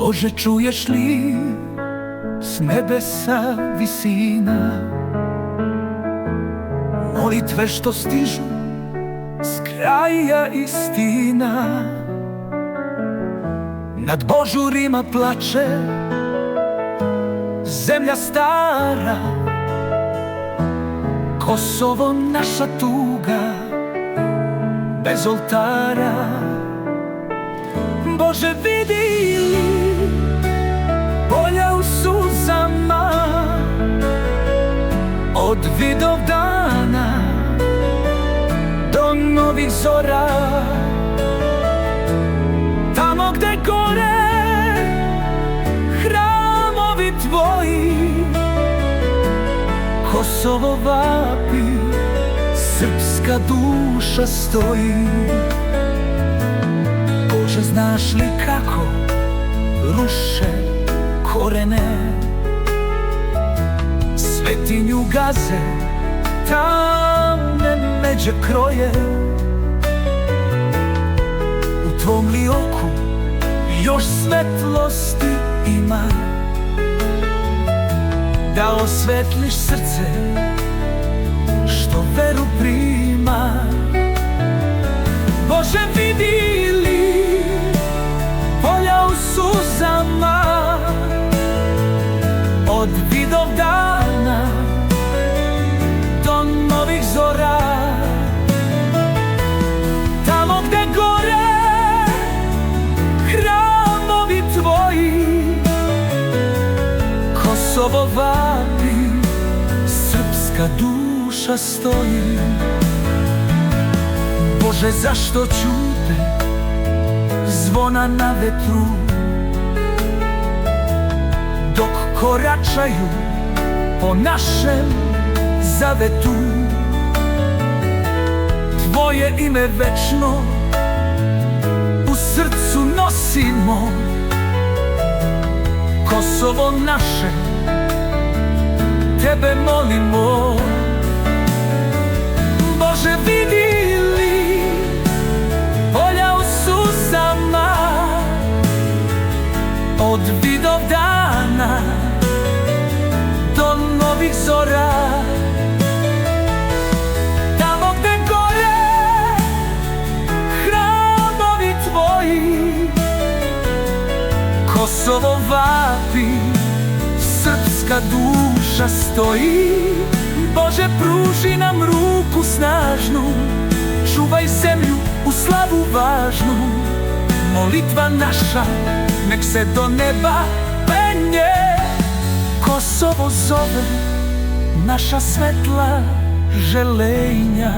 Bože, čuješ li s nebesa visina molitve što stižu s kraja istina? Nad božurima plače zemlja stara, Kosovo naša tuga bez oltara. Bože, vidi li polja u suzama od Vidovdana do novih zora? Tamo gde gore hramovi tvoji, Kosovo vapi, srpska duša stoji. Bože, znaš li kako ruše korene, svetinju gaze, tamne međe kroje? U tvom li oku još svetlosti ima da osvetliš srce što veru prima? Bože, vidi li polja u suzama od Vidovdana do novih zora? Tamo gde gore hramovi tvoji, Kosovo vapi, srpska duša stoji. Bože, zašto ćute zvona na vetru dok koračaju po našem zavetu? Tvoje ime večno u srcu nosimo, Kosovo naše, tebe molimo. Bože, vidi li polja u suzama od Vidovdana do novih zora? Tamo gde gore hramovi tvoji, Kosovo vapi, srpska duša stoji. Bože, pruži nam ruku snažnu, čuvaj zemlju u slavu važnu. Molitva naša nek se do neba penje, Kosovo zove naša svetla želenja.